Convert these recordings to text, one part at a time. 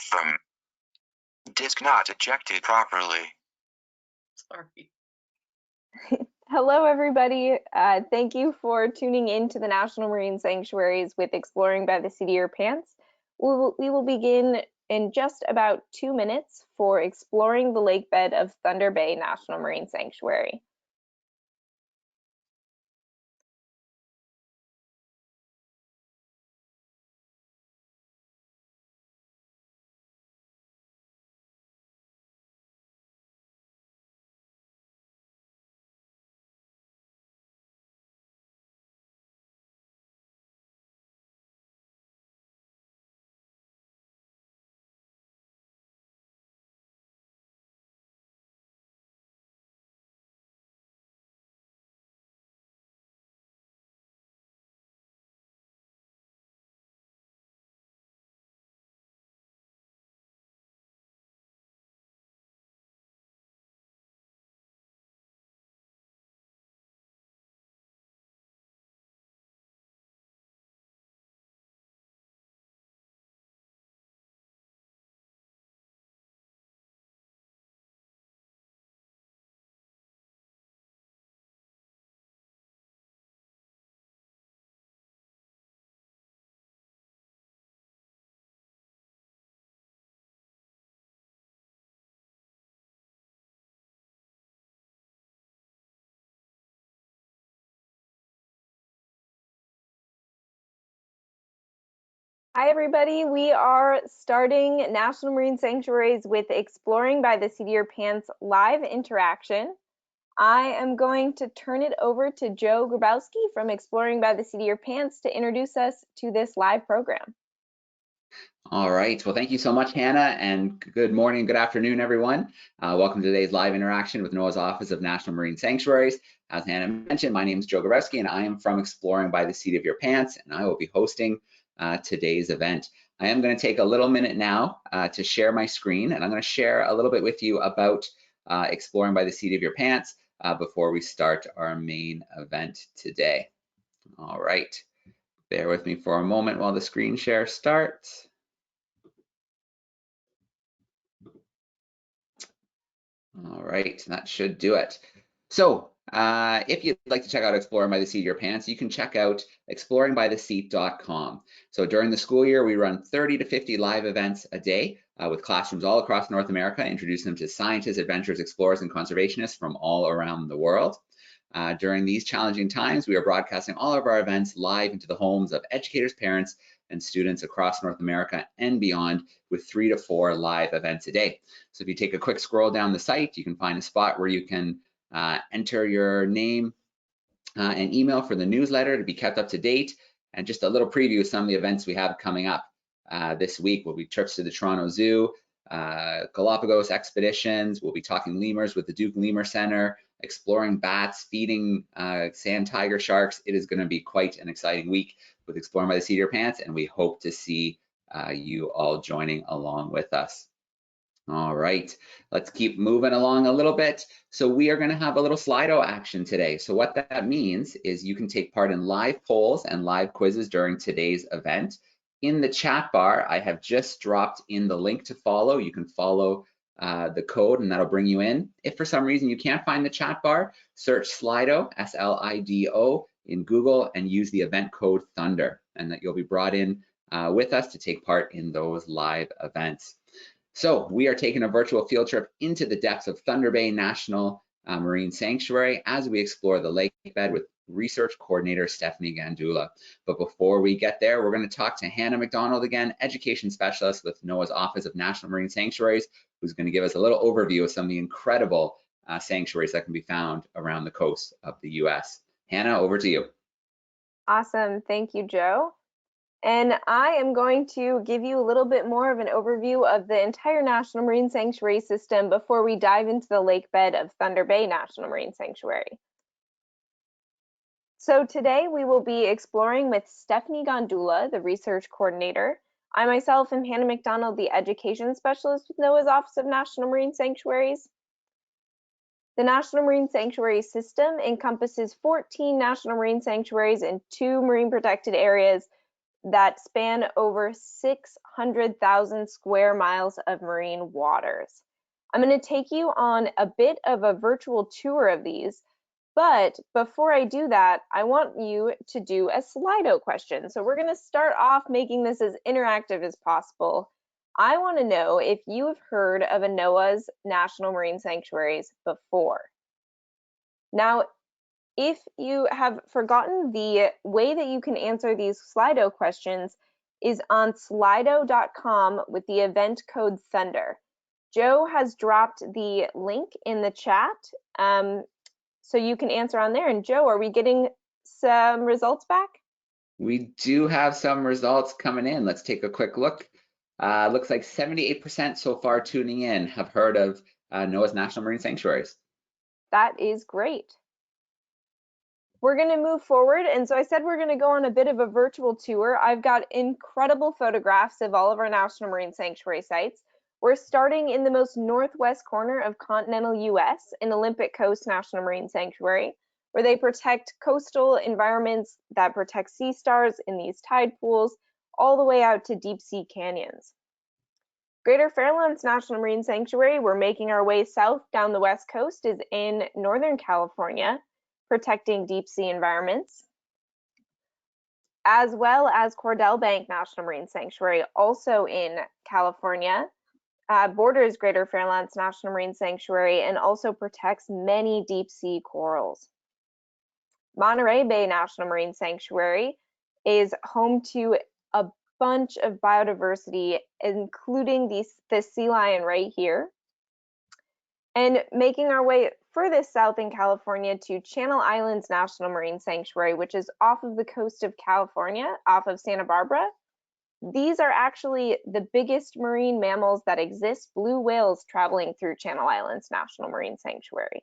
from disk not ejected properly. Sorry. Hello, everybody. Thank you for tuning in to the National Marine Sanctuaries with Exploring by the Seat of Your Pants. We will begin in just about 2 minutes for exploring the lakebed of Thunder Bay National Marine Sanctuary. Hi, everybody. We are starting National Marine Sanctuaries with Exploring by the Seat of Your Pants live interaction. I am going to turn it over to Joe Grabowski from Exploring by the Seat of Your Pants to introduce us to this live program. All right, well, thank you so much, Hannah, and good morning, good afternoon, everyone. Welcome to today's live interaction with NOAA's Office of National Marine Sanctuaries. As Hannah mentioned, my name is Joe Grabowski, and I am from Exploring by the Seat of Your Pants, and I will be hosting today's event. I am going to take a little minute now to share my screen, and I'm going to share a little bit with you about Exploring by the Seat of Your Pants before we start our main event today. All right, bear with me for a moment while the screen share starts. All right, that should do it. So if you'd like to check out Exploring by the Seat of Your Pants, you can check out exploringbytheseat.com. So during the school year, we run 30 to 50 live events a day with classrooms all across North America, introducing them to scientists, adventurers, explorers, and conservationists from all around the world. During these challenging times, we are broadcasting all of our events live into the homes of educators, parents, and students across North America and beyond, with 3 to 4 live events a day. So if you take a quick scroll down the site, you can find a spot where you can enter your name and email for the newsletter to be kept up to date, and just a little preview of some of the events we have coming up this week. Will be trips to the Toronto Zoo, Galapagos expeditions. We'll be talking lemurs with the Duke Lemur Center, exploring bats, feeding sand tiger sharks. It is going to be quite an exciting week with Exploring by the Seat of Your Pants, and we hope to see you all joining along with us. All right, let's keep moving along a little bit. So we are going to have a little Slido action today. So what that means is you can take part in live polls and live quizzes during today's event. In the chat bar, I have just dropped in the link to follow. You can follow the code and that'll bring you in. If for some reason you can't find the chat bar, search Slido, S-L-I-D-O, in Google and use the event code Thunder, and that you'll be brought in with us to take part in those live events. So we are taking a virtual field trip into the depths of Thunder Bay National Marine Sanctuary as we explore the lakebed with research coordinator Stephanie Gandulla. But before we get there, we're going to talk to Hannah McDonald again, education specialist with NOAA's Office of National Marine Sanctuaries, who's going to give us a little overview of some of the incredible sanctuaries that can be found around the coast of the US. Hannah, over to you. Awesome. Thank you, Joe. And I am going to give you a little bit more of an overview of the entire National Marine Sanctuary system before we dive into the lakebed of Thunder Bay National Marine Sanctuary. So today we will be exploring with Stephanie Gandulla, the research coordinator. I myself am Hannah McDonald, the education specialist with NOAA's Office of National Marine Sanctuaries. The National Marine Sanctuary System encompasses 14 national marine sanctuaries and 2 marine protected areas that span over 600,000 square miles of marine waters. I'm going to take you on a bit of a virtual tour of these, but before I do that, I want you to do a Slido question. So we're going to start off making this as interactive as possible. I want to know if you have heard of a NOAA's National Marine Sanctuaries before. Now, if you have forgotten, the way that you can answer these Slido questions is on slido.com with the event code Thunder. Joe has dropped the link in the chat, so you can answer on there. And Joe, are we getting some results back? We do have some results coming in. Let's take a quick look. Looks like 78% so far tuning in have heard of NOAA's National Marine Sanctuaries. That is great. We're going to move forward, and so I said we're going to go on a bit of a virtual tour. I've got incredible photographs of all of our National Marine Sanctuary sites. We're starting in the most northwest corner of continental US in Olympic Coast National Marine Sanctuary, where they protect coastal environments that protect sea stars in these tide pools, all the way out to deep sea canyons. Greater Fairlands National Marine Sanctuary, we're making our way south down the west coast, is in Northern California, protecting deep sea environments, as well as Cordell Bank National Marine Sanctuary, also in California, borders Greater Fairlands National Marine Sanctuary and also protects many deep sea corals. Monterey Bay National Marine Sanctuary is home to a bunch of biodiversity, including the sea lion right here. And making our way furthest south in California to Channel Islands National Marine Sanctuary, which is off of the coast of California, off of Santa Barbara. These are actually the biggest marine mammals that exist, blue whales traveling through Channel Islands National Marine Sanctuary.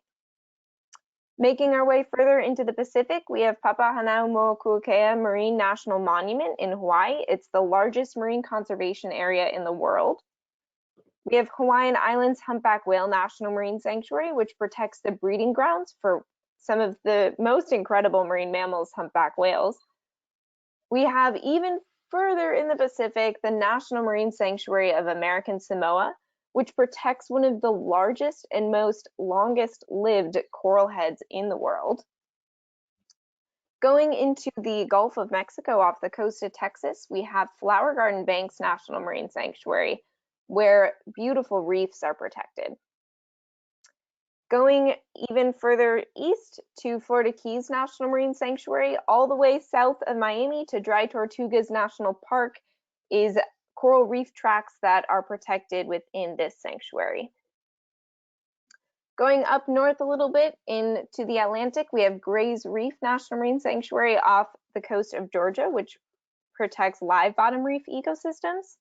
Making our way further into the Pacific, we have Papahanaumokuakea Marine National Monument in Hawaii. It's the largest marine conservation area in the world. We have Hawaiian Islands Humpback Whale National Marine Sanctuary, which protects the breeding grounds for some of the most incredible marine mammals, humpback whales. We have even further in the Pacific, the National Marine Sanctuary of American Samoa, which protects one of the largest and most longest lived coral heads in the world. Going into the Gulf of Mexico off the coast of Texas, we have Flower Garden Banks National Marine Sanctuary, where beautiful reefs are protected. Going even further east to Florida Keys National Marine Sanctuary, all the way south of Miami to Dry Tortugas National Park is coral reef tracts that are protected within this sanctuary. Going up north a little bit into the Atlantic, we have Gray's Reef National Marine Sanctuary off the coast of Georgia, which protects live bottom reef ecosystems.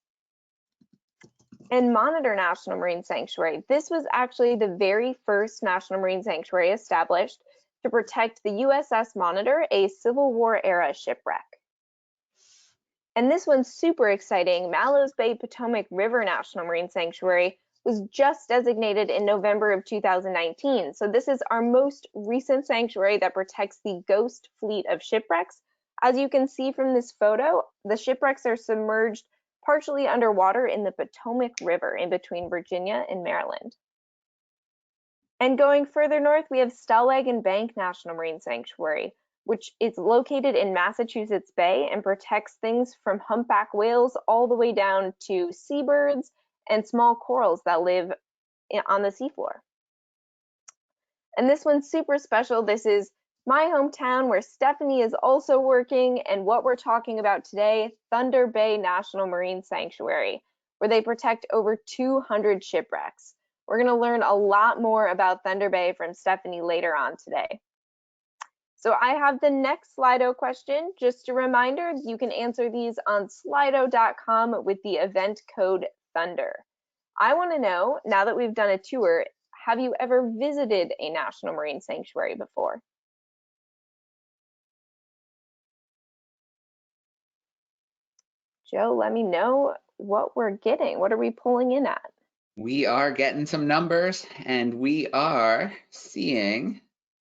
And Monitor National Marine Sanctuary. This was actually the very first National Marine Sanctuary established to protect the USS Monitor, a Civil War era shipwreck. And this one's super exciting. Mallows Bay Potomac River National Marine Sanctuary was just designated in November of 2019. So this is our most recent sanctuary that protects the ghost fleet of shipwrecks. As you can see from this photo, the shipwrecks are submerged partially underwater in the Potomac River in between Virginia and Maryland. And going further north, we have Stellwagen Bank National Marine Sanctuary, which is located in Massachusetts Bay and protects things from humpback whales all the way down to seabirds and small corals that live on the seafloor. And this one's super special. This is my hometown where Stephanie is also working, and what we're talking about today, Thunder Bay National Marine Sanctuary, where they protect over 200 shipwrecks. We're going to learn a lot more about Thunder Bay from Stephanie later on today. So I have the next Slido question. Just a reminder, you can answer these on slido.com with the event code Thunder. I want to know, now that we've done a tour, have you ever visited a National Marine Sanctuary before? Joe, let me know what we're getting. What are we pulling in at? We are getting some numbers, and we are seeing,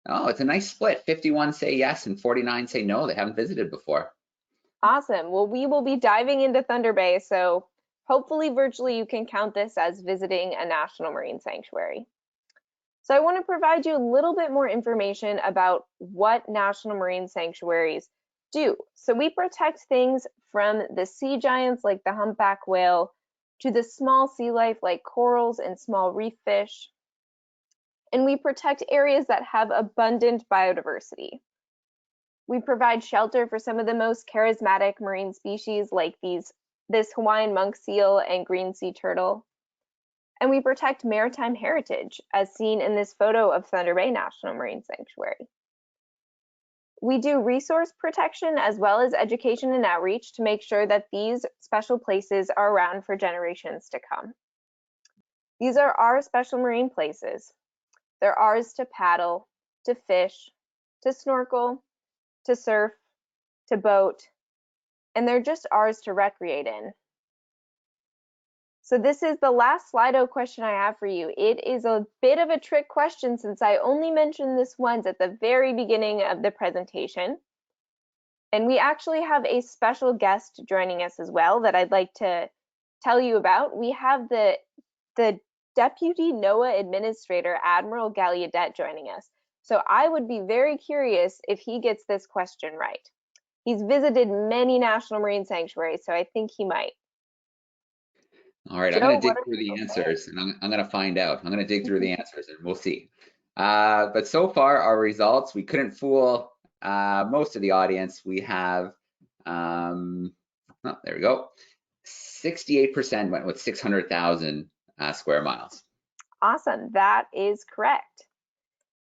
oh, it's a nice split. 51 say yes and 49 say no. They haven't visited before. Awesome. Well, we will be diving into Thunder Bay, so hopefully virtually you can count this as visiting a national marine sanctuary. So I want to provide you a little bit more information about what national marine sanctuaries do. So we protect things from the sea giants like the humpback whale to the small sea life like corals and small reef fish. And we protect areas that have abundant biodiversity. We provide shelter for some of the most charismatic marine species like this Hawaiian monk seal and green sea turtle. And we protect maritime heritage, as seen in this photo of Thunder Bay National Marine Sanctuary. We do resource protection as well as education and outreach to make sure that these special places are around for generations to come. These are our special marine places. They're ours to paddle, to fish, to snorkel, to surf, to boat, and they're just ours to recreate in. So this is the last Slido question I have for you. It is a bit of a trick question since I only mentioned this once at the very beginning of the presentation. And we actually have a special guest joining us as well that I'd like to tell you about. We have the Deputy NOAA Administrator, Admiral Gallaudet, joining us. So I would be very curious if he gets this question right. He's visited many national marine sanctuaries, so I think he might. All right, Joe, I'm going to dig through the answers, and I'm going to find out. I'm going to dig through the answers, and we'll see. But so far, our results, we couldn't fool most of the audience. We have, oh, there we go. 68% went with 600,000 square miles. Awesome, that is correct.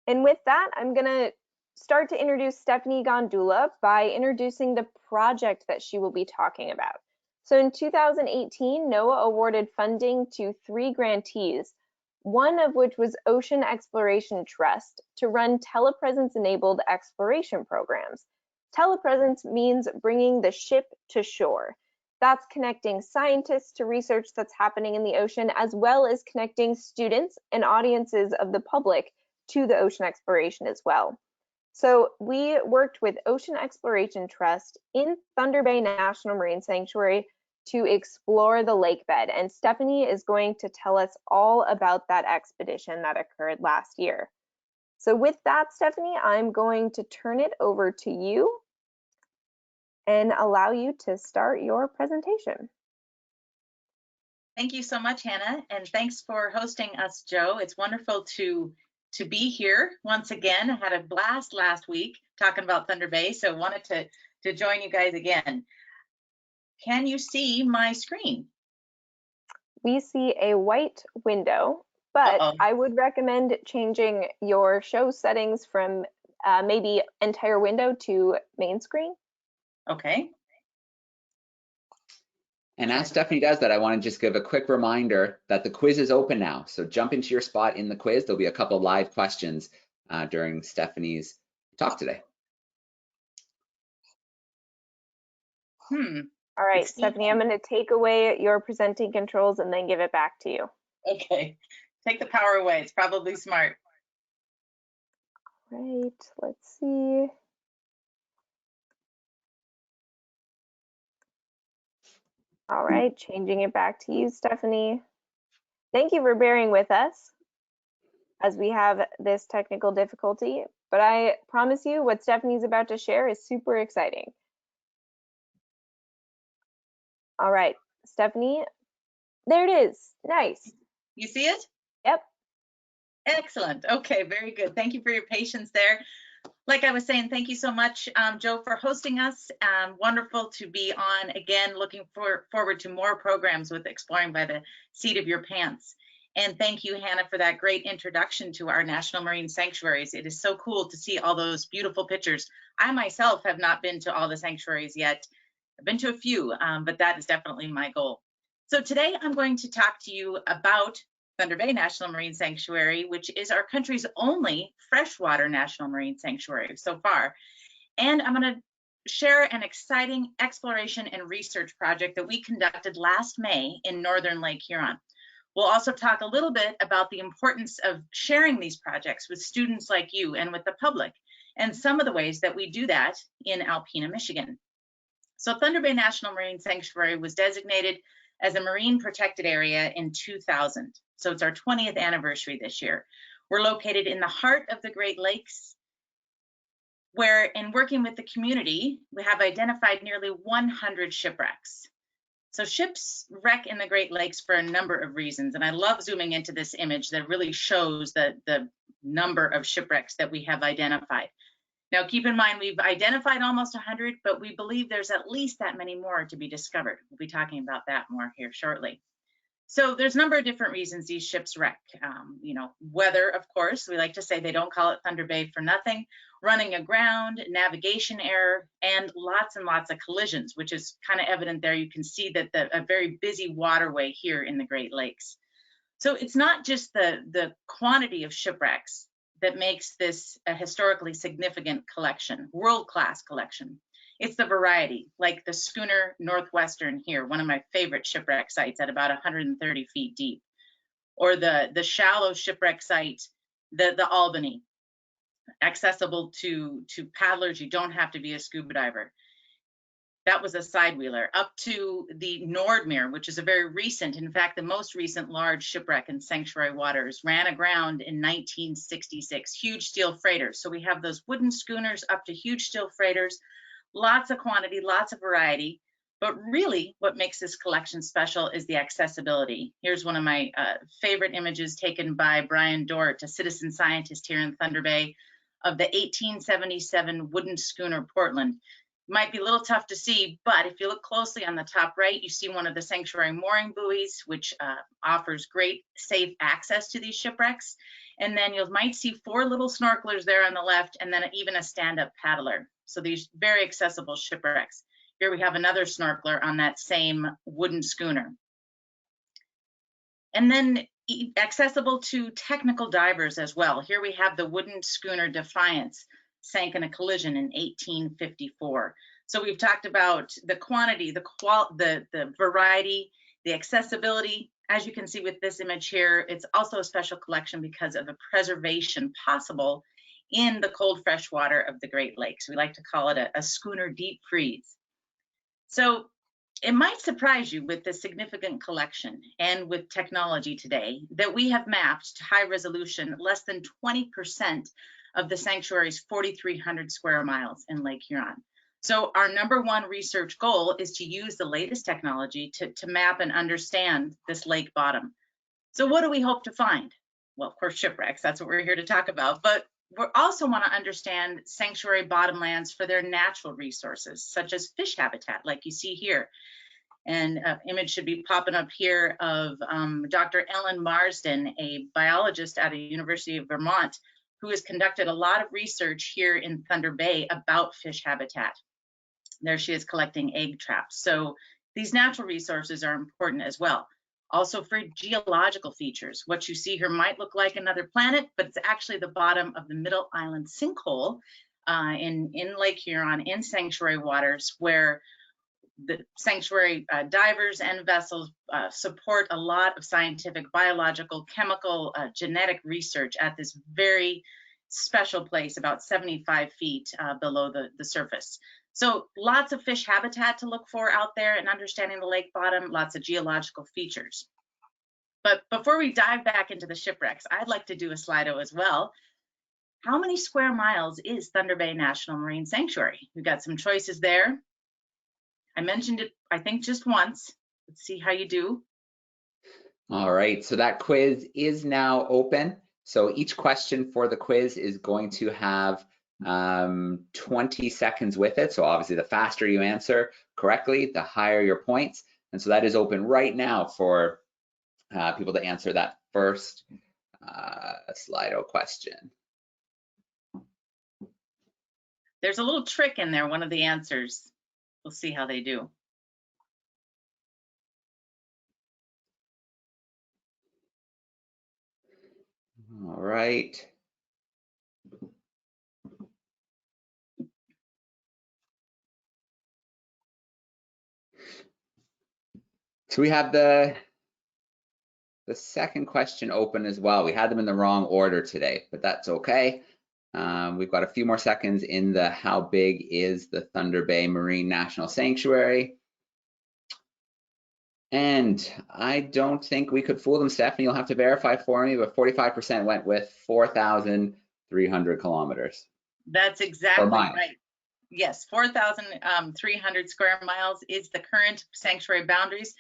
And with that, I'm going to start to introduce Stephanie Gandulla by introducing the project that she will be talking about. So in 2018, NOAA awarded funding to 3 grantees, one of which was Ocean Exploration Trust, to run telepresence-enabled exploration programs. Telepresence means bringing the ship to shore. That's connecting scientists to research that's happening in the ocean, as well as connecting students and audiences of the public to the ocean exploration as well. So we worked with Ocean Exploration Trust in Thunder Bay National Marine Sanctuary to explore the lakebed, and Stephanie is going to tell us all about that expedition that occurred last year. So with that, Stephanie, I'm going to turn it over to you and allow you to start your presentation. Thank you so much, Hannah, and thanks for hosting us, Joe. It's wonderful to be here once again. I had a blast last week talking about Thunder Bay, so wanted to join you guys again. Can you see my screen? We see a white window, but I would recommend changing your show settings from maybe entire window to main screen. Okay. And as Stephanie does that, I want to just give a quick reminder that the quiz is open now. So jump into your spot in the quiz. There'll be a couple live questions during Stephanie's talk today. All right, Stephanie, I'm going to take away your presenting controls and then give it back to you. Okay, take the power away. It's probably smart. Right, let's see. All right, changing it back to you, Stephanie. Thank you for bearing with us as we have this technical difficulty, but I promise you what Stephanie's about to share is super exciting. All right, Stephanie, there it is. Nice. You see it? Yep. Excellent. Okay, very good. Thank you for your patience there. Like I was saying, thank you so much, Joe, for hosting us. Wonderful to be on again, looking forward to more programs with Exploring by the Seat of Your Pants. And thank you, Hannah, for that great introduction to our National Marine Sanctuaries. It is so cool to see all those beautiful pictures. I myself have not been to all the sanctuaries yet. I've been to a few, but that is definitely my goal. So today I'm going to talk to you about Thunder Bay National Marine Sanctuary, which is our country's only freshwater national marine sanctuary so far. And I'm going to share an exciting exploration and research project that we conducted last May in northern Lake Huron. We'll also talk a little bit about the importance of sharing these projects with students like you and with the public, and some of the ways that we do that in Alpena, Michigan. So Thunder Bay National Marine Sanctuary was designated as a marine protected area in 2000. So it's our 20th anniversary this year. We're located in the heart of the Great Lakes, where in working with the community, we have identified nearly 100 shipwrecks. So ships wreck in the Great Lakes for a number of reasons. And I love zooming into this image that really shows the number of shipwrecks that we have identified. Now, keep in mind, we've identified almost 100, but we believe there's at least that many more to be discovered. We'll be talking about that more here shortly. So there's a number of different reasons these ships wreck. You know, weather, of course, we like to say they don't call it Thunder Bay for nothing. Running aground, navigation error, and lots of collisions, which is kind of evident there. You can see that a very busy waterway here in the Great Lakes. So it's not just the quantity of shipwrecks that makes this a historically significant collection, world-class collection. It's the variety, like the schooner Northwestern here, one of my favorite shipwreck sites at about 130 feet deep, or the shallow shipwreck site, the Albany, accessible to paddlers. You don't have to be a scuba diver. That was a side wheeler. Up to the Nordmere, which is a very recent, in fact, the most recent large shipwreck in sanctuary waters, ran aground in 1966, huge steel freighters. So we have those wooden schooners up to huge steel freighters, lots of quantity, lots of variety. But really what makes this collection special is the accessibility. Here's one of my favorite images taken by Brian Dort, a citizen scientist here in Thunder Bay, of the 1877 wooden schooner Portland. Might be a little tough to see, but if you look closely on the top right, you see one of the sanctuary mooring buoys, which offers great safe access to these shipwrecks. And then you might see 4 little snorkelers there on the left, and then even a stand-up paddler. So these very accessible shipwrecks. Here we have another snorkeler on that same wooden schooner. And then accessible to technical divers as well. Here we have the wooden schooner Defiance, sank in a collision in 1854. So we've talked about the quantity, the variety, the accessibility. As you can see with this image here, it's also a special collection because of the preservation possible in the cold fresh water of the Great Lakes. We like to call it a schooner deep freeze. So it might surprise you with the significant collection and with technology today that we have mapped to high resolution less than 20% of the sanctuary's 4,300 square miles in Lake Huron. So our #1 research goal is to use the latest technology to map and understand this lake bottom. So what do we hope to find? Well, of course, shipwrecks, that's what we're here to talk about, but we also want to understand sanctuary bottomlands for their natural resources, such as fish habitat, like you see here. And an image should be popping up here of Dr. Ellen Marsden, a biologist at the University of Vermont, who has conducted a lot of research here in Thunder Bay about fish habitat. There she is collecting egg traps. So these natural resources are important as well. Also for geological features. What you see here might look like another planet, but it's actually the bottom of the Middle Island sinkhole in Lake Huron in sanctuary waters, where the sanctuary divers and vessels support a lot of scientific, biological, chemical, genetic research at this very special place about 75 feet below the surface. So lots of fish habitat to look for out there and understanding the lake bottom, lots of geological features. But before we dive back into the shipwrecks, I'd like to do a Slido as well. How many square miles is Thunder Bay National Marine Sanctuary? We've got some choices there. I mentioned it, I think, just once. Let's see how you do. All right, so that quiz is now open. So each question for the quiz is going to have 20 seconds with it. So obviously the faster you answer correctly, the higher your points. And so that is open right now for people to answer that first Slido question. There's a little trick in there, one of the answers. We'll see how they do. All right. So we have the second question open as well. We had them in the wrong order today, but that's okay. We've got a few more seconds in the how big is the Thunder Bay Marine National Sanctuary. And I don't think we could fool them, Stephanie. You'll have to verify for me, but 45% went with 4,300 kilometers. That's exactly right. Yes, 4,300 square miles is the current sanctuary boundaries.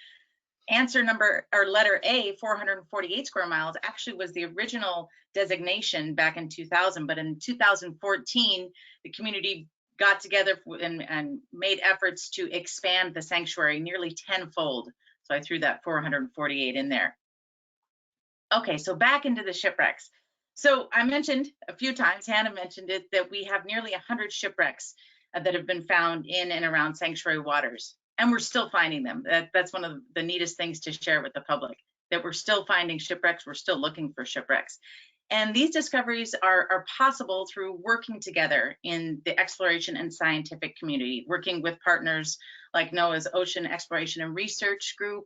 Answer number, or letter A, 448 square miles, actually was the original designation back in 2000, but in 2014, the community got together and made efforts to expand the sanctuary nearly tenfold. So I threw that 448 in there. Okay, so back into the shipwrecks. So I mentioned a few times, Hannah mentioned it, that we have nearly 100 shipwrecks that have been found in and around sanctuary waters. And we're still finding them. That's one of the neatest things to share with the public, that we're still finding shipwrecks, we're still looking for shipwrecks. And these discoveries are possible through working together in the exploration and scientific community, working with partners like NOAA's Ocean Exploration and Research Group,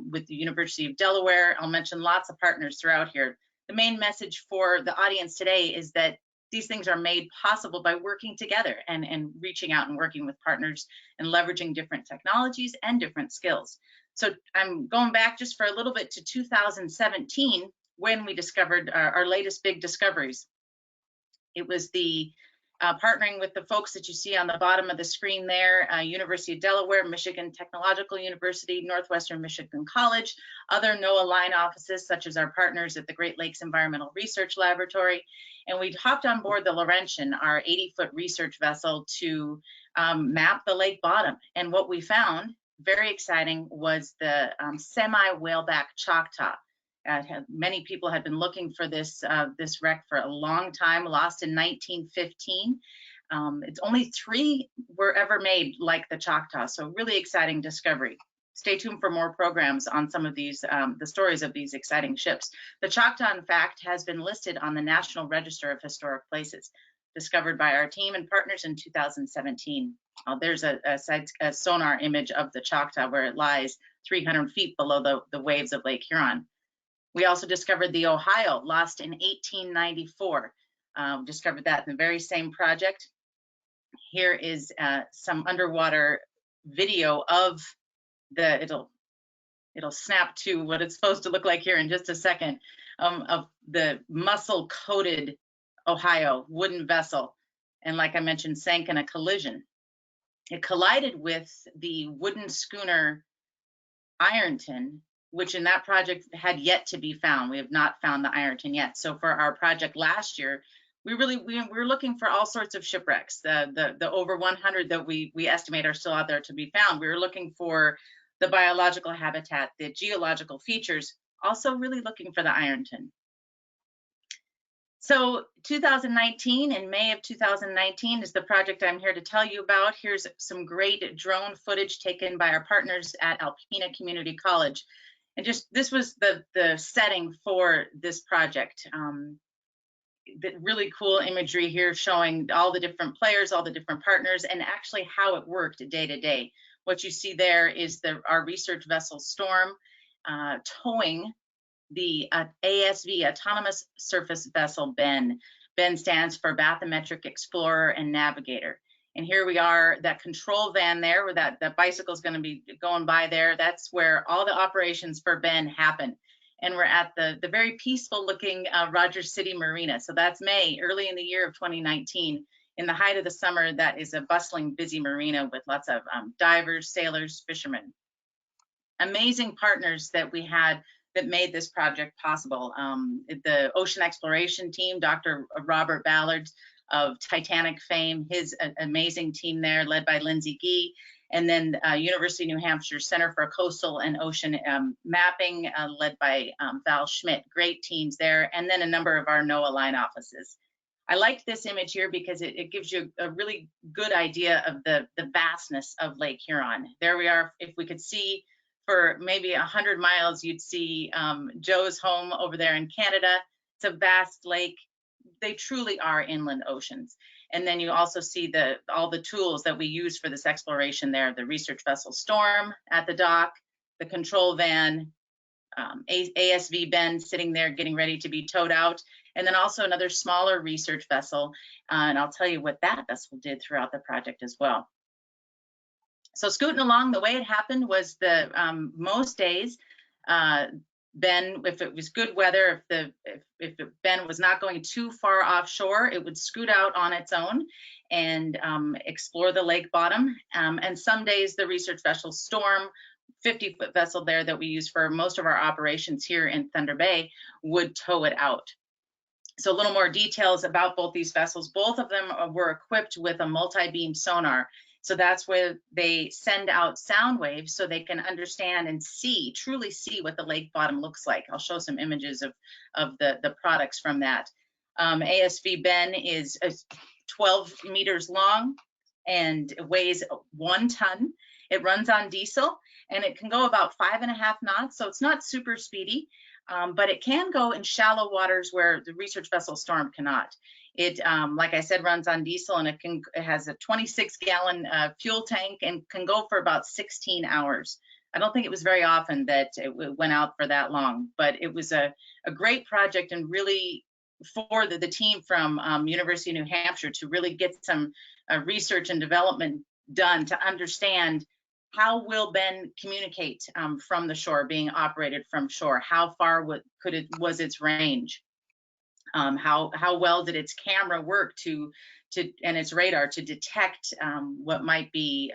with the University of Delaware. I'll mention lots of partners throughout here. The main message for the audience today is that these things are made possible by working together and reaching out and working with partners and leveraging different technologies and different skills. So I'm going back just for a little bit to 2017, when we discovered our latest big discoveries. It was the partnering with the folks that you see on the bottom of the screen there, University of Delaware, Michigan Technological University, Northwestern Michigan College, other NOAA line offices, such as our partners at the Great Lakes Environmental Research Laboratory. And we hopped on board the Laurentian, our 80-foot research vessel, to map the lake bottom. And what we found, very exciting, was the semi-whaleback Choctaw. Many people had been looking for this wreck for a long time, lost in 1915. It's only 3 were ever made like the Choctaw, so really exciting discovery. Stay tuned for more programs on some of these, the stories of these exciting ships. The Choctaw, in fact, has been listed on the National Register of Historic Places, discovered by our team and partners in 2017. There's a sonar image of the Choctaw where it lies 300 feet below the waves of Lake Huron. We also discovered the Ohio, lost in 1894. Discovered that in the very same project. Here is some underwater video of it'll snap to what it's supposed to look like here in just a second, of the mussel-coated Ohio wooden vessel. And like I mentioned, sank in a collision. It collided with the wooden schooner Ironton, which in that project had yet to be found. We have not found the Ironton yet. So for our project last year, we were looking for all sorts of shipwrecks. The over 100 that we estimate are still out there to be found. We were looking for the biological habitat, the geological features, also really looking for the Ironton. So 2019, in May of 2019, is the project I'm here to tell you about. Here's some great drone footage taken by our partners at Alpena Community College. And just, this was the setting for this project. The really cool imagery here showing all the different players, all the different partners, and actually how it worked day to day. What you see there is our research vessel Storm towing the ASV, Autonomous Surface Vessel Ben. Ben stands for Bathymetric Explorer and Navigator. And here we are, that control van there, where that bicycle is going to be going by there. That's where all the operations for Ben happen. And we're at the very peaceful looking Rogers City Marina. So that's May, early in the year of 2019. In the height of the summer, that is a bustling, busy marina with lots of divers, sailors, fishermen. Amazing partners that we had that made this project possible. The ocean exploration team, Dr. Robert Ballard of Titanic fame, his amazing team there led by Lindsay Gee, and then University of New Hampshire Center for Coastal and Ocean Mapping led by Val Schmidt. Great teams there, and then a number of our NOAA line offices. I like this image here because it gives you a really good idea of the vastness of Lake Huron. There we are. If we could see for maybe 100 miles, you'd see Joe's home over there in Canada. It's a vast lake. They truly are inland oceans. And then you also see all the tools that we use for this exploration there, the research vessel Storm at the dock, the control van, ASV Ben sitting there getting ready to be towed out. and then also another smaller research vessel, and I'll tell you what that vessel did throughout the project as well. So scooting along, the way it happened was the most days, Ben, if it was good weather, if Ben was not going too far offshore, it would scoot out on its own and explore the lake bottom. And some days the research vessel Storm, 50-foot vessel there that we use for most of our operations here in Thunder Bay, would tow it out. So a little more details about both these vessels. Both of them were equipped with a multi-beam sonar. So that's where they send out sound waves so they can understand and see, truly see what the lake bottom looks like. I'll show some images of the products from that. ASV Ben is 12 meters long and weighs 1 ton. It runs on diesel and it can go about 5.5 knots. So it's not super speedy, but it can go in shallow waters where the research vessel Storm cannot. It, like I said, runs on diesel and it has a 26-gallon fuel tank and can go for about 16 hours. I don't think it was very often that it went out for that long, but it was a great project and really for the team from University of New Hampshire to really get some research and development done to understand how will Ben communicate from the shore, being operated from shore? How far was its range? How well did its camera work and its radar to detect what might be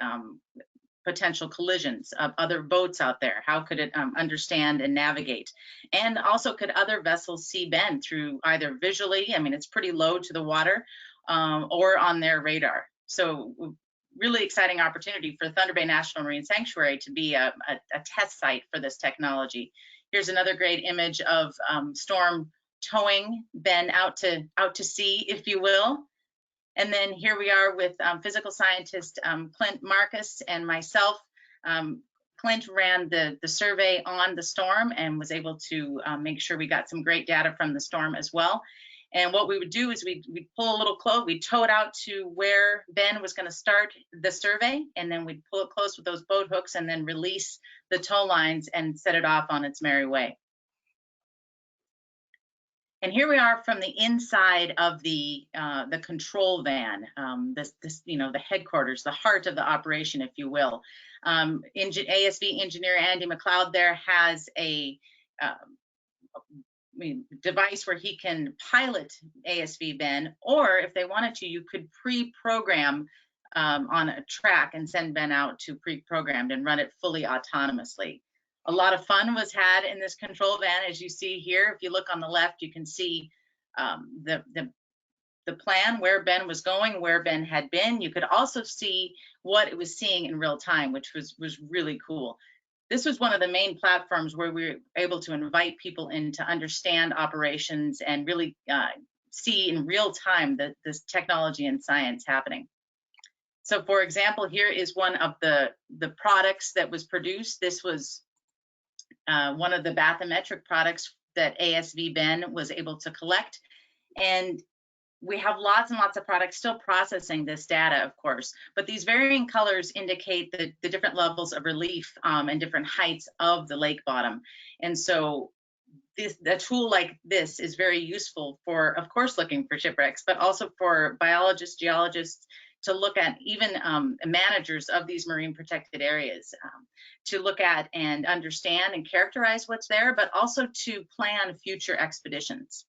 potential collisions of other boats out there? How could it understand and navigate? And also, could other vessels see Ben through either visually, I mean, it's pretty low to the water, or on their radar? So really exciting opportunity for Thunder Bay National Marine Sanctuary to be a test site for this technology. Here's another great image of Storm towing Ben out to sea, if you will. And then here we are with physical scientist Clint Marcus and myself. Clint ran the survey on the storm and was able to make sure we got some great data from the storm as well. And what we would do is we'd pull a little close, we'd tow it out to where Ben was going to start the survey, and then we'd pull it close with those boat hooks and then release the tow lines and set it off on its merry way. And here we are from the inside of the control van, the headquarters, the heart of the operation, if you will. ASV engineer Andy McLeod there has a device where he can pilot ASV Ben, or if they wanted to, you could pre-program on a track and send Ben out to pre-programmed and run it fully autonomously. A lot of fun was had in this control van, as you see here. If you look on the left, you can see the plan, where Ben was going, where Ben had been. You could also see what it was seeing in real time, which was really cool. This was one of the main platforms where we were able to invite people in to understand operations and really see in real time this technology and science happening. So for example, here is one of the products that was produced. This was one of the bathymetric products that ASV Ben was able to collect. And we have lots and lots of products still processing this data, of course, but these varying colors indicate the different levels of relief and different heights of the lake bottom. And so a tool like this is very useful for, of course, looking for shipwrecks, but also for biologists, geologists, to look at, even managers of these marine protected areas, to look at and understand and characterize what's there, but also to plan future expeditions.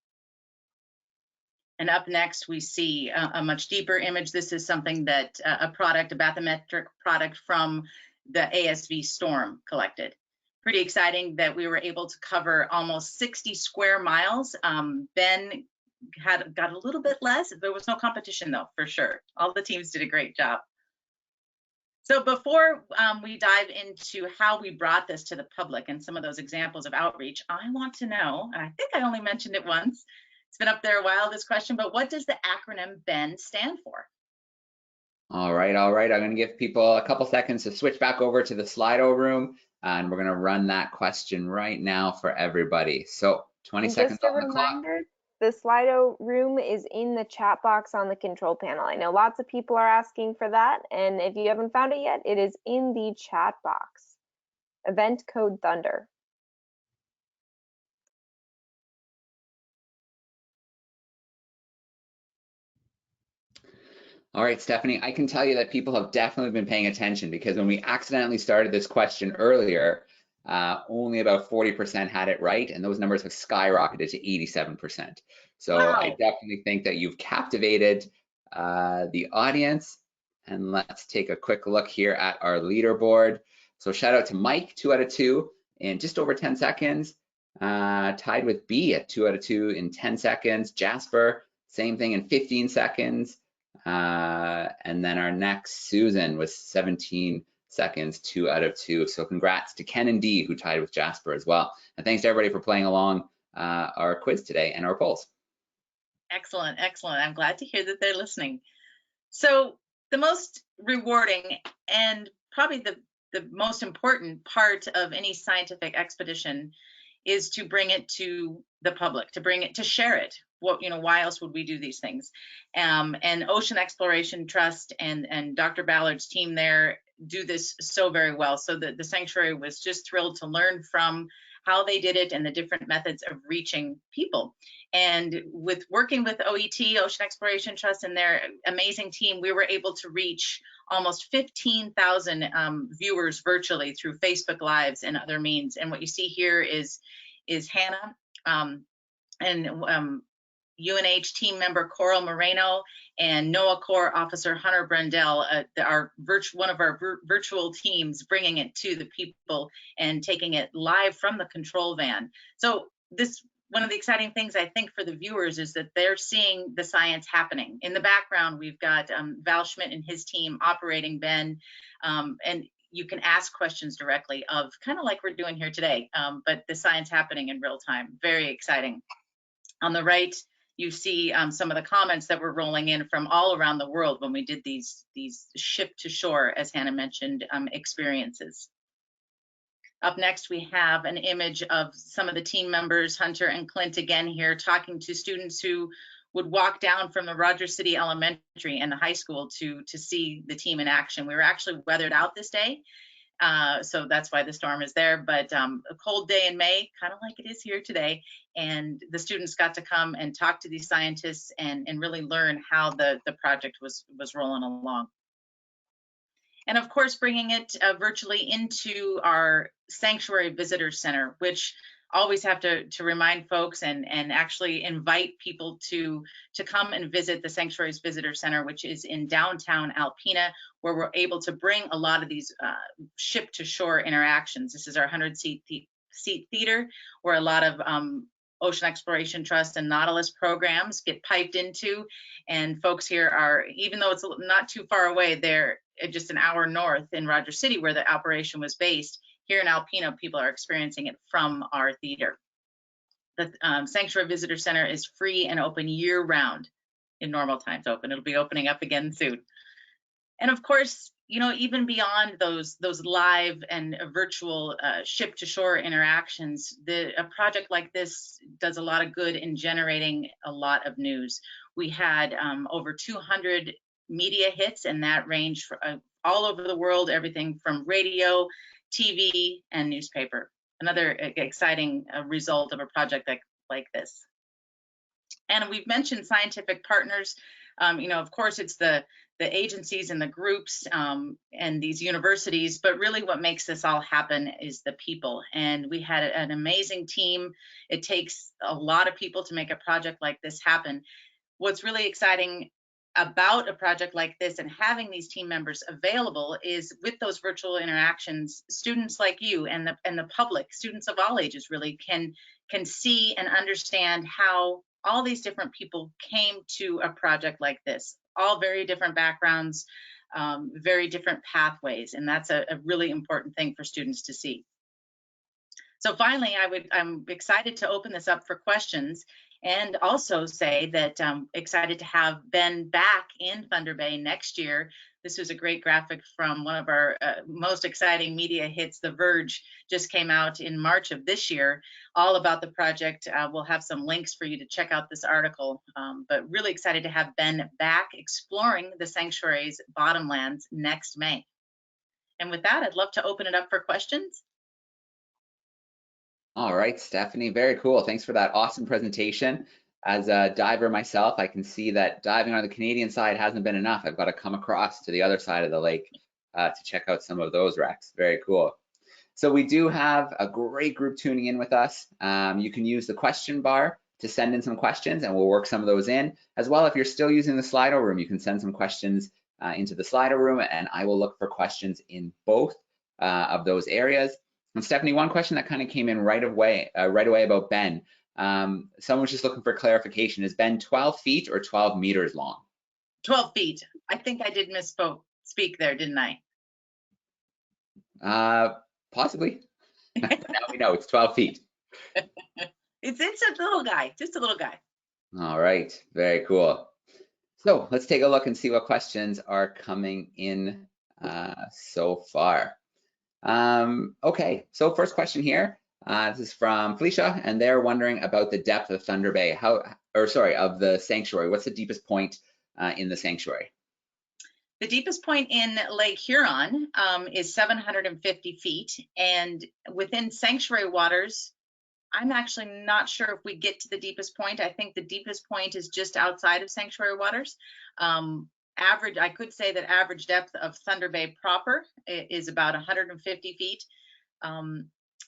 And up next, we see a much deeper image. This is something that a bathymetric product from the ASV Storm collected. Pretty exciting that we were able to cover almost 60 square miles. Ben got a little bit less. There was no competition though, for sure. All the teams did a great job. So before we dive into how we brought this to the public and some of those examples of outreach, I want to know, and I think I only mentioned it once, it's been up there a while, this question, but what does the acronym BEN stand for? All right. I'm going to give people a couple seconds to switch back over to the Slido room, and we're going to run that question right now for everybody. So 20 seconds on the clock. The Slido room is in the chat box on the control panel. I know lots of people are asking for that, and if you haven't found it yet, it is in the chat box. Event code Thunder. All right, Stephanie, I can tell you that people have definitely been paying attention, because when we accidentally started this question earlier, only about 40% had it right, and those numbers have skyrocketed to 87%. So I Wow. definitely think that you've captivated the audience. And let's take a quick look here at our leaderboard. So shout out to Mike, 2 out of 2 in just over 10 seconds. Tied with B at 2 out of 2 in 10 seconds. Jasper, same thing in 15 seconds. And then our next, Susan, was 17 seconds, 2 out of 2. So congrats to Ken and Dee, who tied with Jasper as well. And thanks to everybody for playing along our quiz today and our polls. Excellent, excellent. I'm glad to hear that they're listening. So the most rewarding and probably the most important part of any scientific expedition is to bring it to the public, to share it. What, why else would we do these things? And Ocean Exploration Trust and Dr. Ballard's team there do this so very well. So the Sanctuary was just thrilled to learn from how they did it and the different methods of reaching people. And with working with OET, Ocean Exploration Trust, and their amazing team, we were able to reach almost 15,000 viewers virtually through Facebook Lives and other means. And what you see here is Hannah and UNH team member Coral Moreno and NOAA Corps Officer Hunter Brundell, one of our virtual teams, bringing it to the people and taking it live from the control van. So one of the exciting things I think for the viewers is that they're seeing the science happening. In the background, we've got Val Schmidt and his team operating Ben, and you can ask questions directly of kind of like we're doing here today, but the science happening in real time. Very exciting. On the right, you see some of the comments that were rolling in from all around the world when we did these ship to shore, as Hannah mentioned, experiences. Up next, we have an image of some of the team members, Hunter and Clint again here, talking to students who would walk down from the Rogers City Elementary and the high school to see the team in action. We were actually weathered out this day, so that's why the storm is there, but a cold day in May, kind of like it is here today, and the students got to come and talk to these scientists and really learn how the project was rolling along. And of course, bringing it virtually into our Sanctuary Visitor Center, which always have to remind folks and actually invite people to come and visit the Sanctuaries Visitor Center, which is in downtown Alpena, where we're able to bring a lot of these ship to shore interactions. This is our 100-seat theater, where a lot of Ocean Exploration Trust and Nautilus programs get piped into, and folks here are, even though it's not too far away, they're just an hour north in Rogers City where the operation was based. Here in Alpena, people are experiencing it from our theater. The Sanctuary Visitor Center is free and open year-round, in normal times open. It'll be opening up again soon. And of course, even beyond those live and virtual ship-to-shore interactions, a project like this does a lot of good in generating a lot of news. We had over 200 media hits, and that ranged all over the world, everything from radio, TV, and newspaper. Another exciting result of a project like this. And we've mentioned scientific partners. Of course, it's the agencies and the groups and these universities, but really what makes this all happen is the people. And we had an amazing team. It takes a lot of people to make a project like this happen. What's really exciting about a project like this and having these team members available is with those virtual interactions, students like you and the public, students of all ages really can see and understand how all these different people came to a project like this, all very different backgrounds, very different pathways, and that's a really important thing for students to see. So finally, I'm excited to open this up for questions, and also say that I'm excited to have Ben back in Thunder Bay next year. This was a great graphic from one of our most exciting media hits. The Verge just came out in March of this year, all about the project. We'll have some links for you to check out this article, but really excited to have Ben back exploring the Sanctuaries bottomlands next May. And with that, I'd love to open it up for questions. All right, Stephanie, very cool. Thanks for that awesome presentation. as a diver myself, I can see that diving on the Canadian side hasn't been enough. I've got to come across to the other side of the lake to check out some of those wrecks. Very cool. So we do have a great group tuning in with us. You can use the question bar to send in some questions, and we'll work some of those in. As well, if you're still using the Slido room, you can send some questions into the Slido room, and I will look for questions in both of those areas. And Stephanie, one question that kind of came in right away about Ben. Someone was just looking for clarification. Is Ben 12 feet or 12 meters long? 12 feet. I think I did speak there, didn't I? Possibly. Now we know it's 12 feet. It's a little guy, just a little guy. All right, very cool. So let's take a look and see what questions are coming in so far. Okay, so first question here. This is from Felicia, and they're wondering about the depth of Thunder Bay. Of the sanctuary. What's the deepest point in the sanctuary? The deepest point in Lake Huron is 750 feet, and within sanctuary waters, I'm actually not sure if we get to the deepest point. I think the deepest point is just outside of sanctuary waters. I could say that average depth of Thunder Bay proper is about 150 feet.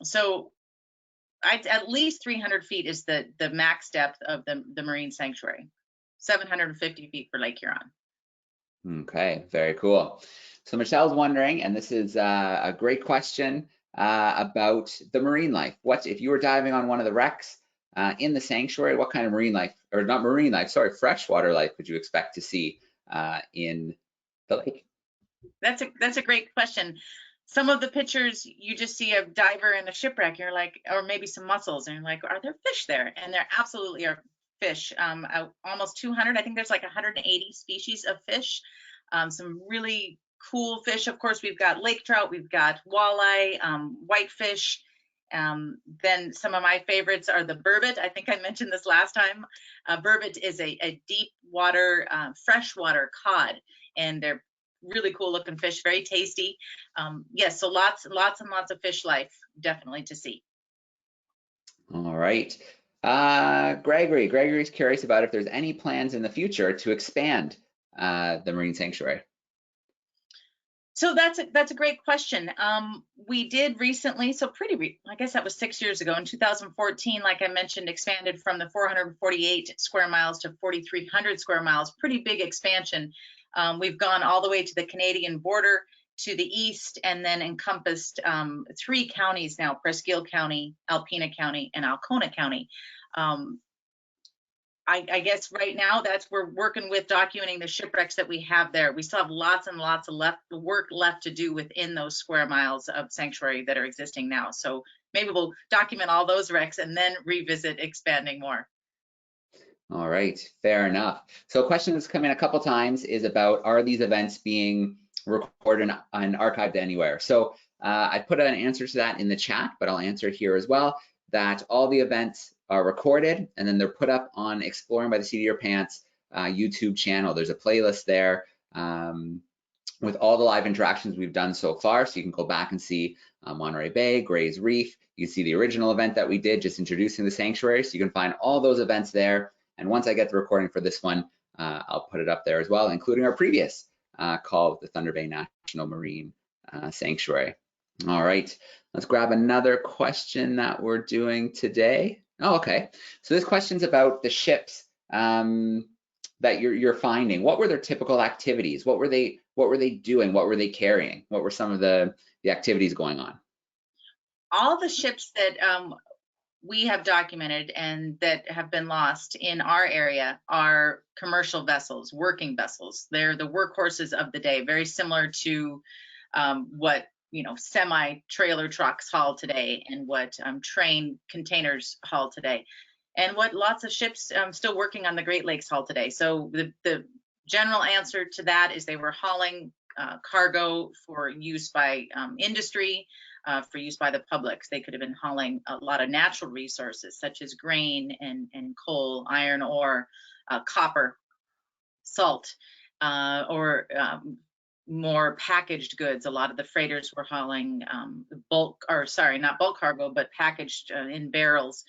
So at least 300 feet is the max depth of the marine sanctuary. 750 feet for Lake Huron. Okay, very cool. So Michelle's wondering, and this is a great question about the marine life. What if you were diving on one of the wrecks in the sanctuary? What kind of marine life, or not marine life, sorry, freshwater life would you expect to see in the lake? That's a great question. Some of the pictures you just see a diver in a shipwreck, you're like, or maybe some mussels, and you're like, are there fish there? And there absolutely are fish. Almost 200. I think there's like 180 species of fish. Some really cool fish. Of course, we've got lake trout, we've got walleye, whitefish. Then some of my favorites are the burbot. I think I mentioned this last time. Burbot is a deep water, freshwater cod, and they're really cool looking fish, very tasty. Yes, so lots and lots of fish life definitely to see. All right. Gregory's curious about if there's any plans in the future to expand the marine sanctuary. So that's a great question. We did recently, I guess that was 6 years ago, in 2014, like I mentioned, expanded from the 448 square miles to 4,300 square miles. Pretty big expansion. We've gone all the way to the Canadian border, to the east, and then encompassed 3 counties now: Presqu'île County, Alpena County, and Alcona County. I guess right now we're working with documenting the shipwrecks that we have there. We still have lots and lots of work left to do within those square miles of sanctuary that are existing now. So maybe we'll document all those wrecks and then revisit expanding more. All right, fair enough. So a question that's come in a couple times is about, are these events being recorded and archived anywhere? So I put an answer to that in the chat, but I'll answer here as well, that all the events are recorded and then they're put up on Exploring by the Seat of Your Pants YouTube channel. There's a playlist there with all the live interactions we've done so far. So you can go back and see Monterey Bay, Gray's Reef. You can see the original event that we did, just introducing the sanctuary. So you can find all those events there. And once I get the recording for this one, I'll put it up there as well, including our previous call with the Thunder Bay National Marine Sanctuary. All right, let's grab another question that we're doing today. Oh, okay. So this question's about the ships that you're finding. What were their typical activities? What were they doing? What were they carrying? What were some of the activities going on? All the ships that we have documented and that have been lost in our area are commercial vessels, working vessels. They're the workhorses of the day, very similar to what semi-trailer trucks haul today and what train containers haul today, and what lots of ships still working on the Great Lakes haul today. So the general answer to that is they were hauling cargo for use by industry, for use by the public. They could have been hauling a lot of natural resources such as grain and coal, iron ore, copper, salt, or more packaged goods. A lot of the freighters were hauling not bulk cargo, but packaged in barrels.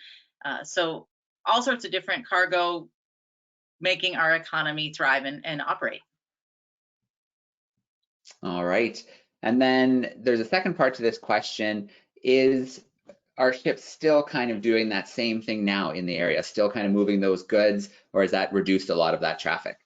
So all sorts of different cargo, making our economy thrive and operate. All right. And then there's a second part to this question. Is our ships still kind of doing that same thing now in the area, still kind of moving those goods, or has that reduced a lot of that traffic?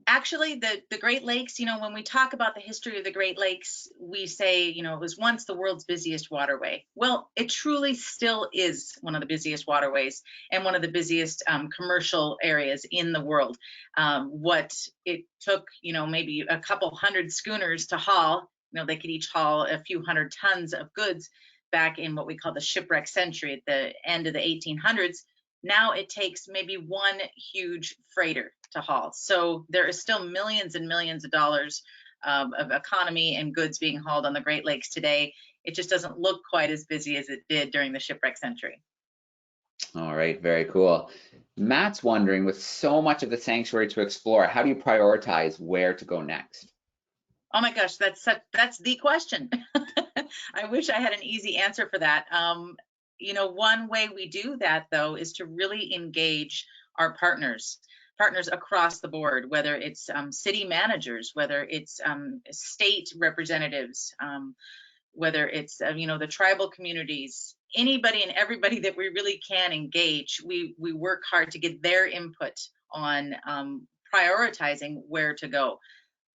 Actually, the Great Lakes, when we talk about the history of the Great Lakes, we say, it was once the world's busiest waterway. Well, it truly still is one of the busiest waterways and one of the busiest commercial areas in the world. What it took, maybe a couple hundred schooners to haul, they could each haul a few hundred tons of goods back in what we call the shipwreck century at the end of the 1800s. Now it takes maybe one huge freighter to haul. So there is still millions and millions of dollars of economy and goods being hauled on the Great Lakes today. It just doesn't look quite as busy as it did during the shipwreck century. All right, very cool. Matt's wondering, with so much of the sanctuary to explore, how do you prioritize where to go next? Oh my gosh, that's the question. I wish I had an easy answer for that. One way we do that, though, is to really engage our partners across the board, whether it's city managers, whether it's state representatives, whether it's the tribal communities, anybody and everybody that we really can engage. We work hard to get their input on prioritizing where to go.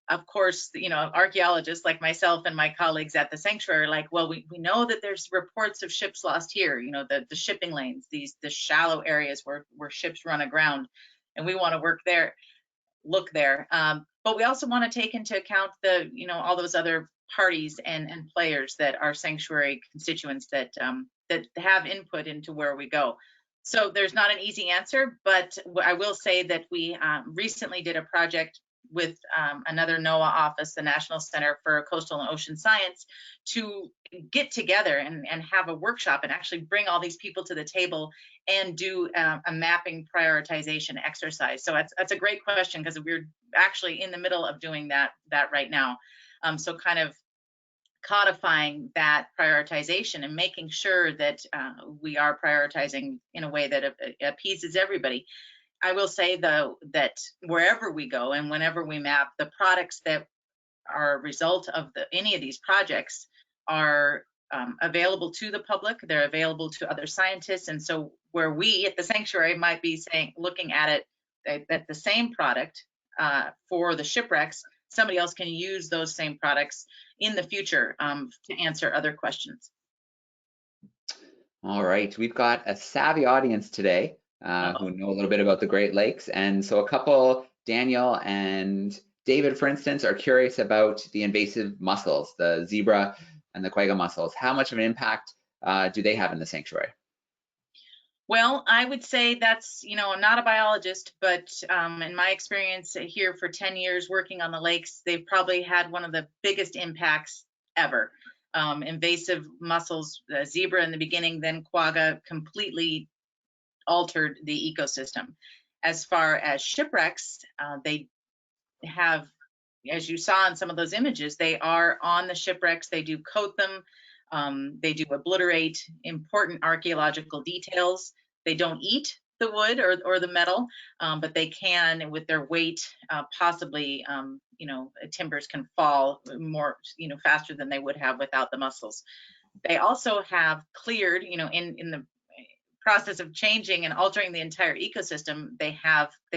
Of course, archaeologists like myself and my colleagues at the sanctuary are like, well, we know that there's reports of ships lost here, the shipping lanes, the shallow areas where ships run aground, and we want to look there. But we also want to take into account all those other parties and players that are sanctuary constituents that have input into where we go. So there's not an easy answer, but I will say that we recently did a project with another NOAA office, the National Center for Coastal and Ocean Science, to get together and have a workshop and actually bring all these people to the table and do a mapping prioritization exercise. So that's a great question, because we're actually in the middle of doing that right now. So kind of codifying that prioritization and making sure that we are prioritizing in a way that appeases everybody. I will say, though, that wherever we go and whenever we map, the products that are a result of any of these projects are available to the public. They're available to other scientists. And so where we at the sanctuary might be looking at it, at the same product for the shipwrecks, somebody else can use those same products in the future to answer other questions. All right, we've got a savvy audience today. Who know a little bit about the Great Lakes. And so a couple, Daniel and David, for instance, are curious about the invasive mussels, the zebra and the quagga mussels. How much of an impact do they have in the sanctuary? Well, I would say that's, I'm not a biologist, but in my experience here for 10 years working on the lakes, they've probably had one of the biggest impacts ever. Invasive mussels, zebra in the beginning, then quagga, completely altered the ecosystem. As far as shipwrecks, they have, as you saw in some of those images, they are on the shipwrecks. They do coat them. They do obliterate important archaeological details. They don't eat the wood or the metal, but they can, with their weight, possibly, timbers can fall more, faster than they would have without the mussels. They also have cleared, in the process of changing and altering the entire ecosystem, they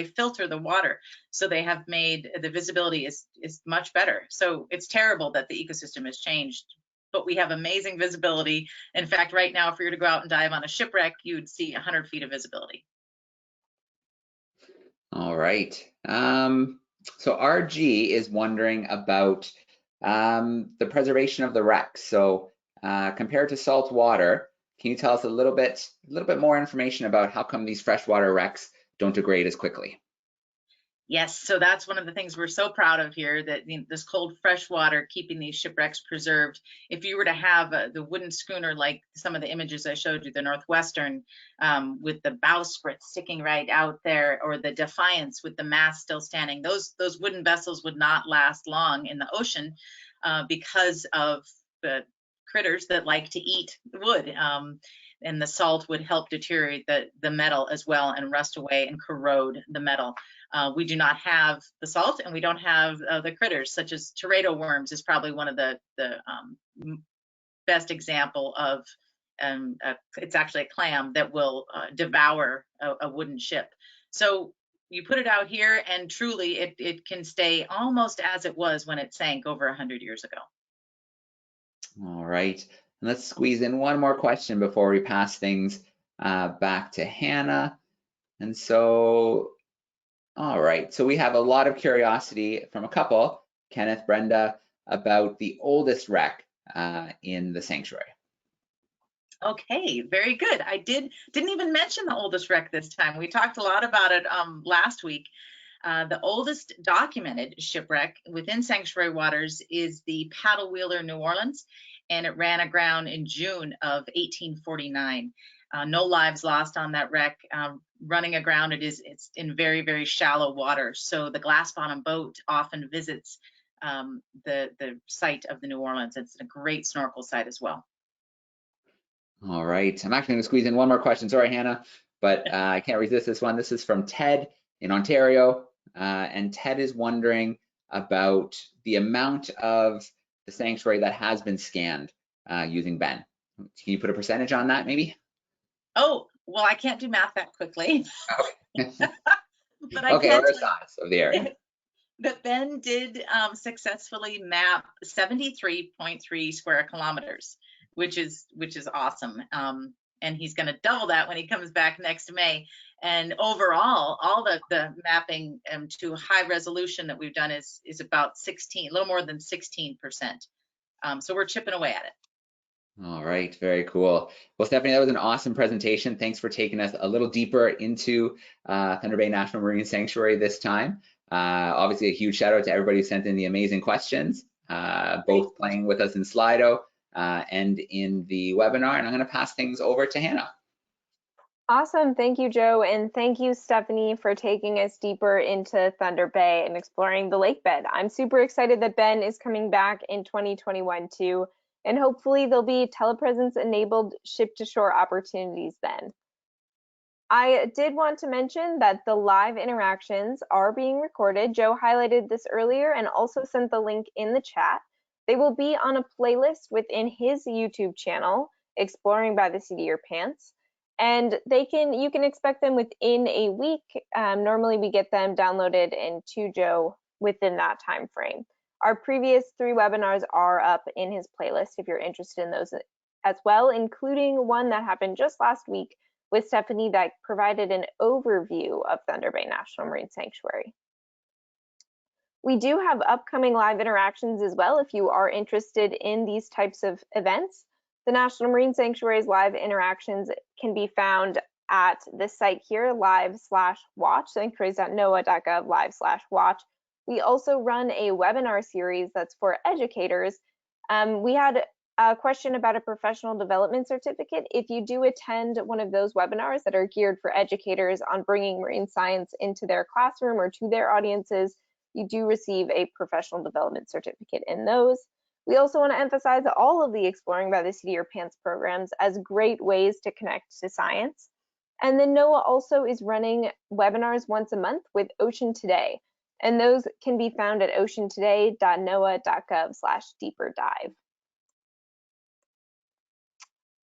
filter the water, so they have made the visibility is much better. So it's terrible that the ecosystem has changed, but we have amazing visibility. In fact, right now, if we were to go out and dive on a shipwreck, you would see 100 feet of visibility. All right. So RG is wondering about the preservation of the wrecks. So compared to salt water, can you tell us a little bit more information about how come these freshwater wrecks don't degrade as quickly? Yes, so that's one of the things we're so proud of here, that this cold fresh water keeping these shipwrecks preserved. If you were to have the wooden schooner, like some of the images I showed you, the Northwestern with the bowsprit sticking right out there, or the Defiance with the mast still standing, those wooden vessels would not last long in the ocean because of the critters that like to eat wood. and the salt would help deteriorate the metal as well and rust away and corrode the metal. We do not have the salt, and we don't have the critters, such as teredo worms is probably one of the best example of, it's actually a clam that will devour a wooden ship. So you put it out here, and truly it can stay almost as it was when it sank over 100 years ago. All right, and let's squeeze in one more question before we pass things back to Hannah. And so, all right, so we have a lot of curiosity from a couple, Kenneth, Brenda, about the oldest wreck in the sanctuary. Okay, very good. I didn't even mention the oldest wreck this time. We talked a lot about it last week. The oldest documented shipwreck within sanctuary waters is the Paddle Wheeler New Orleans, and it ran aground in June of 1849. No lives lost on that wreck. Running aground, it's in very, very shallow water. So the glass bottom boat often visits the site of the New Orleans. It's a great snorkel site as well. All right, I'm actually going to squeeze in one more question. Sorry, Hannah, but I can't resist this one. This is from Ted in Ontario, and Ted is wondering about the amount of the sanctuary that has been scanned using Ben. Can you put a percentage on that, maybe? Oh, well, I can't do math that quickly. Okay. But I okay, can what are the size of the area? But Ben did successfully map 73.3 square kilometers, which is awesome. And he's going to double that when he comes back next May. And overall, all the mapping to high resolution that we've done is about 16, a little more than 16%. So we're chipping away at it. All right, very cool. Well, Stephanie, that was an awesome presentation. Thanks for taking us a little deeper into Thunder Bay National Marine Sanctuary this time. Obviously, a huge shout out to everybody who sent in the amazing questions, both playing with us in Slido and in the webinar. And I'm going to pass things over to Hannah. Awesome. Thank you, Joe. And thank you, Stephanie, for taking us deeper into Thunder Bay and exploring the lakebed. I'm super excited that Ben is coming back in 2021 too. And hopefully there'll be telepresence enabled ship to shore opportunities then. I did want to mention that the live interactions are being recorded. Joe highlighted this earlier and also sent the link in the chat. They will be on a playlist within his YouTube channel, Exploring by the Seat of Your Pants. And you can expect them within a week. Normally we get them downloaded and to Joe within that time frame. Our previous 3 webinars are up in his playlist if you're interested in those as well, including one that happened just last week with Stephanie that provided an overview of Thunder Bay National Marine Sanctuary. We do have upcoming live interactions as well if you are interested in these types of events. The National Marine Sanctuary's live interactions can be found at this site here, live/watch, sanctuaries.noaa.gov live/watch. We also run a webinar series that's for educators. We had a question about a professional development certificate. If you do attend one of those webinars that are geared for educators on bringing marine science into their classroom or to their audiences, you do receive a professional development certificate in those. We also want to emphasize all of the Exploring by the Seat of Your Pants programs as great ways to connect to science. And then NOAA also is running webinars once a month with Ocean Today. And those can be found at oceantoday.noaa.gov/deeper-dive.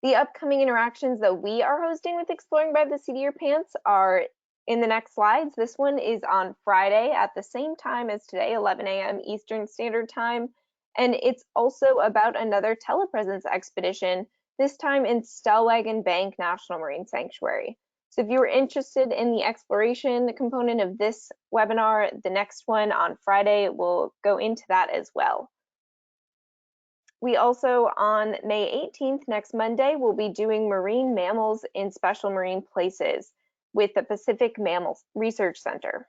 The upcoming interactions that we are hosting with Exploring by the Seat of Your Pants are in the next slides. This one is on Friday at the same time as today, 11 a.m. Eastern Standard Time. And it's also about another telepresence expedition, this time in Stellwagen Bank National Marine Sanctuary. So if you were interested in the exploration component of this webinar, the next one on Friday will go into that as well. We also, on May 18th, next Monday, will be doing marine mammals in special marine places with the Pacific Mammals Research Center.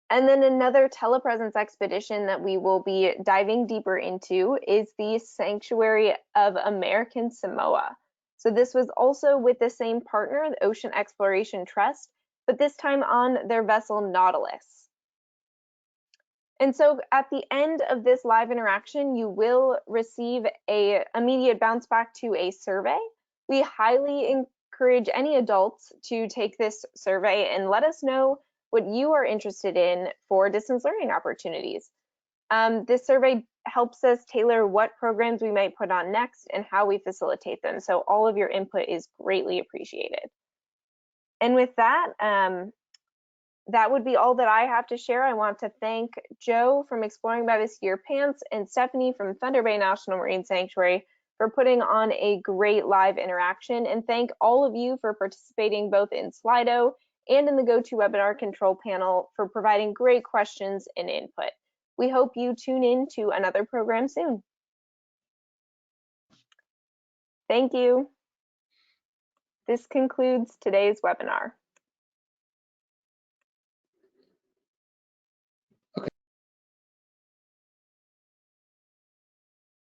And then another telepresence expedition that we will be diving deeper into is the Sanctuary of American Samoa. So this was also with the same partner, the Ocean Exploration Trust, but this time on their vessel Nautilus. And so at the end of this live interaction, you will receive an immediate bounce back to a survey. We highly encourage any adults to take this survey and let us know what you are interested in for distance learning opportunities. This survey helps us tailor what programs we might put on next and how we facilitate them. So all of your input is greatly appreciated. And with that, that would be all that I have to share. I want to thank Joe from Exploring by the Seat of Your Pants and Stephanie from Thunder Bay National Marine Sanctuary for putting on a great live interaction, and thank all of you for participating both in Slido and in the GoToWebinar control panel for providing great questions and input. We hope you tune in to another program soon. Thank you. This concludes today's webinar.